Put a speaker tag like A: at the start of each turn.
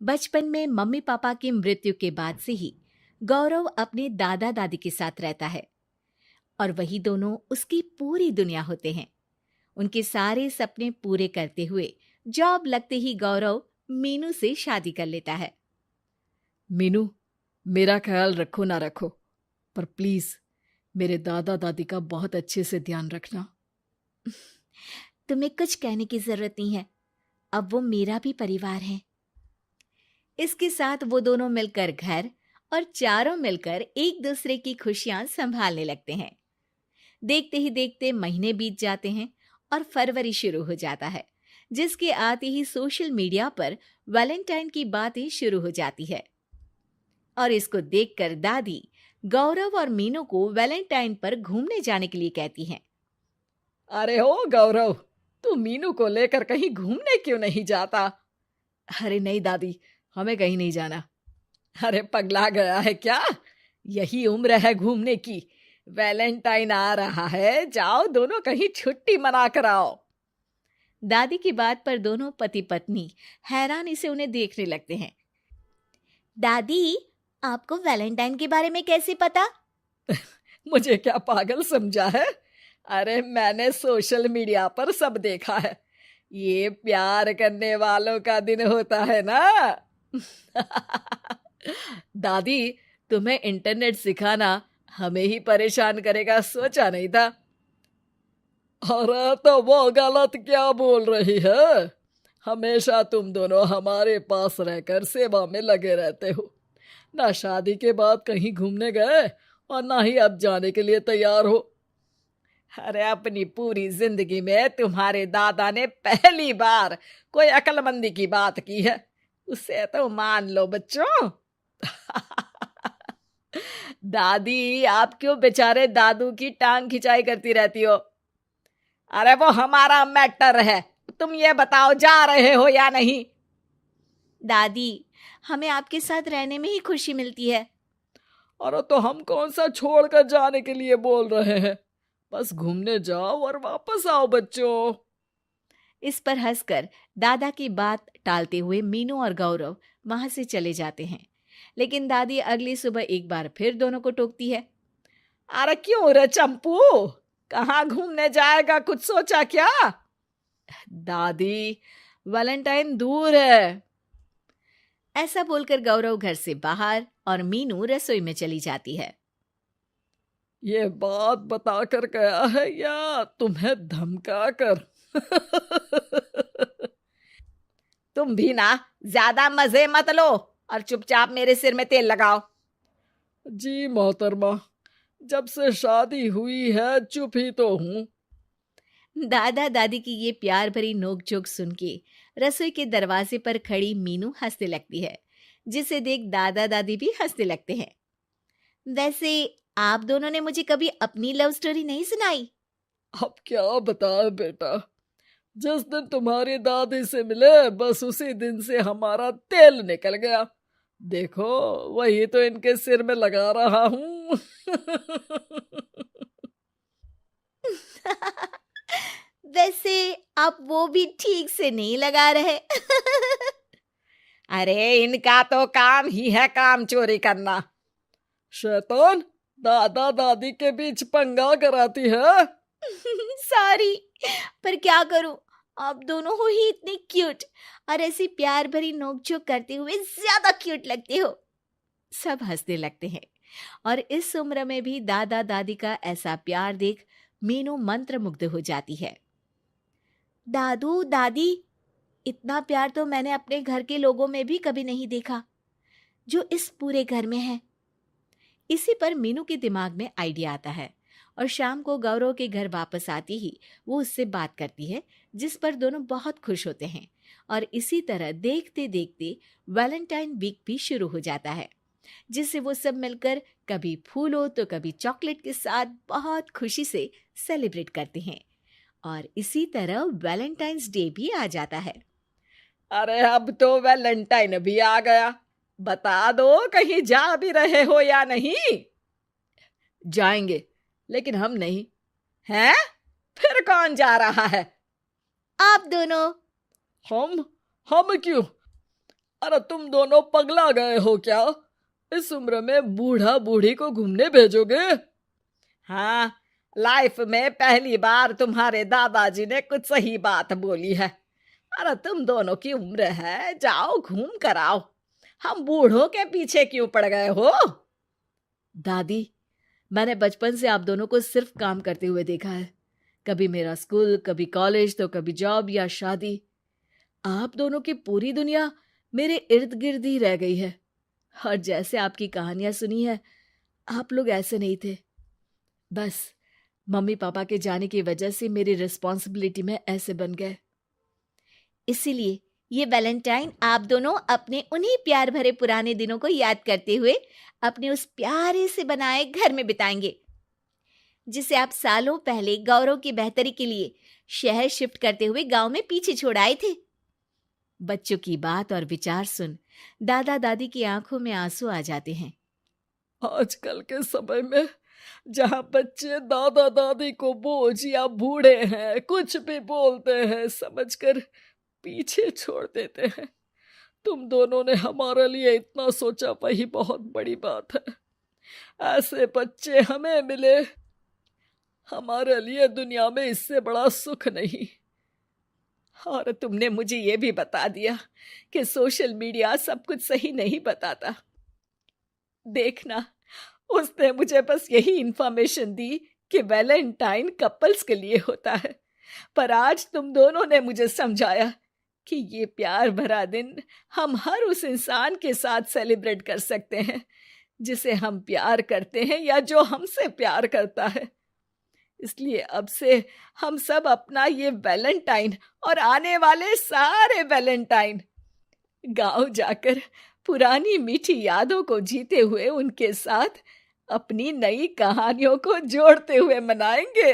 A: बचपन में mummy papa की मृत्यु के बाद से ही गौरव अपने दादा दादी के साथ रहता है और वही दोनों उसकी पूरी दुनिया होते हैं। उनके सारे सपने पूरे करते हुए जॉब लगते ही गौरव मीनू से शादी कर लेता है।
B: मीनू, मेरा ख्याल रखो ना रखो, पर प्लीज मेरे दादा दादी का बहुत अच्छे से ध्यान रखना।
A: तुम्हें कुछ कहने की जरूरत नहीं है, अब वो मेरा भी परिवार है। इसके साथ वो दोनों मिलकर घर और चारों मिलकर एक दूसरे की खुशियां संभालने लगते हैं। देखते ही देखते महीने बीत जाते हैं और फरवरी शुरू हो जाता है, जिसके आते ही सोशल मीडिया पर वैलेंटाइन की बातें शुरू हो जाती है। और इसको देखकर दादी गौरव और मीनू को वैलेंटाइन पर घूमने जाने के लिए कहती हैं।
B: अरे हो गौरव, तू मीनू को लेकर कहीं घूमने क्यों नहीं जाता? अरे नहीं दादी, हमें कहीं नहीं जाना। अरे पगला गया है क्या? यही उम्र है घूमने की। वैलेंटाइन आ रहा है, जाओ दोनों कहीं छुट्टी मना कर आओ।
A: दादी की बात पर दोनों पति पत्नी हैरानी से उन्हें देखने लगते हैं। दादी, आपको वैलेंटाइन के बारे में कैसे पता?
B: मुझे क्या पागल समझा है? अरे मैंने सोशल मीडिया पर सब देखा है। ये प्यार करने वालों का दिन होता है ना। दादी, तुम्हें इंटरनेट सिखाना हमें ही परेशान करेगा, सोचा नहीं था। अरे तो वो गलत क्या बोल रही है? हमेशा तुम दोनों हमारे पास रहकर सेवा में लगे रहते हो। ना शादी के बाद कहीं घूमने गए और ना ही अब जाने के लिए तैयार हो। अरे अपनी पूरी जिंदगी में तुम्हारे दादा ने पहली बार कोई अक्लमंदी की बात की है, उसे तो मान लो बच्चों। दादी, आप क्यों बेचारे दादू की टांग खिंचाई करती रहती हो? अरे वो हमारा मैटर है, तुम ये बताओ जा रहे हो या नहीं?
A: दादी, हमें आपके साथ रहने में ही खुशी मिलती है।
B: अरे तो हम कौन सा छोड़कर जाने के लिए बोल रहे हैं? बस घूमने जाओ और वापस आओ बच्चों।
A: इस पर हंसकर दादा की बात टालते हुए मीनू और गौरव वहां से चले जाते हैं। लेकिन दादी अगली सुबह एक बार फिर दोनों को टोकती है।
B: अरे क्यों रे चंपू, कहाँ घूमने जाएगा, कुछ सोचा क्या? दादी, वैलेंटाइन दूर है।
A: ऐसा बोलकर गौरव घर से बाहर और मीनू रसोई में चली जाती है।
B: ये बात बताकर गया है या तुम्हें धमका कर? तुम भी ना ज्यादा मजे मत लो और चुपचाप मेरे सिर में तेल लगाओ। जी मोहतरमा, जब से शादी हुई है चुप ही तो हूँ।
A: दादा दादी की ये प्यार भरी नोकझोंक सुन के रसोई के दरवाजे पर खड़ी मीनू हंसने लगती है, जिसे देख दादा दादी भी हंसने लगते हैं। वैसे आप दोनों ने मुझे कभी अपनी लव स्टोरी नहीं सुनाई।
B: अब क्या बताए बेटा, जिस दिन तुम्हारी दादी से मिले बस उसी दिन से हमारा तेल निकल गया। देखो वही तो इनके सिर में लगा रहा हूँ।
A: वैसे आप वो भी ठीक से नहीं लगा रहे।
B: अरे इनका तो काम ही है काम चोरी करना। शैतान, दादा दादी के बीच पंगा कराती है।
A: सॉरी, पर क्या करूं, आप दोनों हो ही इतने क्यूट और ऐसी प्यार भरी नोकझोंक करते हुए ज्यादा क्यूट लगते हो। सब हंसने लगते हैं और इस उम्र में भी दादा दादी का ऐसा प्यार देख मीनू मंत्रमुग्ध हो जाती है। दादू दादी, इतना प्यार तो मैंने अपने घर के लोगों में भी कभी नहीं देखा जो इस पूरे घर में है। इसी पर मीनू के दिमाग में आइडिया आता है और शाम को गौरव के घर वापस आती ही वो उससे बात करती है, जिस पर दोनों बहुत खुश होते हैं। और इसी तरह देखते देखते वैलेंटाइन वीक भी शुरू हो जाता है, जिसे वो सब मिलकर कभी फूलों तो कभी चॉकलेट के साथ बहुत खुशी से सेलिब्रेट करते हैं। और इसी तरह वैलेंटाइंस डे भी आ जाता है।
B: अरे अब तो वैलेंटाइन भी आ गया, बता दो कहीं जा भी रहे हो या नहीं? जाएंगे, लेकिन हम नहीं। हैं? फिर कौन जा रहा है?
A: आप दोनों।
B: हम क्यों? अरे तुम दोनों पगला गए हो क्या? इस उम्र में बूढ़ा बूढ़ी को घूमने भेजोगे? हाँ, लाइफ में पहली बार तुम्हारे दादाजी ने कुछ सही बात बोली है। अरे तुम दोनों की उम्र है, जाओ घूम कर आओ। हम बूढ़ों के पीछे क्यों पड़ गए हो? दादी, मैंने बचपन से आप दोनों को सिर्फ काम करते हुए देखा है। कभी मेरा स्कूल, कभी कॉलेज, तो कभी जॉब या शादी। आप दोनों की पूरी दुनिया मेरे इर्द गिर्द ही रह गई है। और जैसे आपकी कहानियां सुनी है, आप लोग ऐसे नहीं थे। बस मम्मी पापा के जाने की वजह से मेरी रिस्पॉन्सिबिलिटी में ऐसे बन गए।
A: इसीलिए ये वैलेंटाइन आप दोनों अपने उन्हीं प्यार भरे पुराने दिनों को याद करते हुए अपने उस प्यारे से बनाए घर में बिताएंगे, जिसे आप सालों पहले गौरव की बेहतरी के लिए शहर शिफ्ट करते हुए गांव में पीछे छोड़ आए थे। बच्चों की बात और विचार सुन दादा दादी की आंखों में आंसू आ जाते हैं।
B: आजकल के समय में जहाँ बच्चे दादा दादी को बोझ या बूढ़े हैं कुछ भी बोलते हैं समझकर पीछे छोड़ देते हैं। तुम दोनों ने हमारे लिए इतना सोचा, वही बहुत बड़ी बात है। ऐसे बच्चे हमें मिले, हमारे लिए दुनिया में इससे बड़ा सुख नहीं। और तुमने मुझे ये भी बता दिया कि सोशल मीडिया सब कुछ सही नहीं बताता। देखना, उसने मुझे बस यही इंफॉर्मेशन दी कि वैलेंटाइन कपल्स के लिए होता है, पर आज तुम दोनों ने मुझे समझाया कि ये प्यार भरा दिन हम हर उस इंसान के साथ सेलिब्रेट कर सकते हैं जिसे हम प्यार करते हैं या जो हमसे प्यार करता है। इसलिए अब से हम सब अपना ये वैलेंटाइन और आने वाले सारे वैलेंटाइन गांव जाकर पुरानी मीठी यादों को जीते हुए उनके साथ अपनी नई कहानियों को जोड़ते हुए मनाएंगे।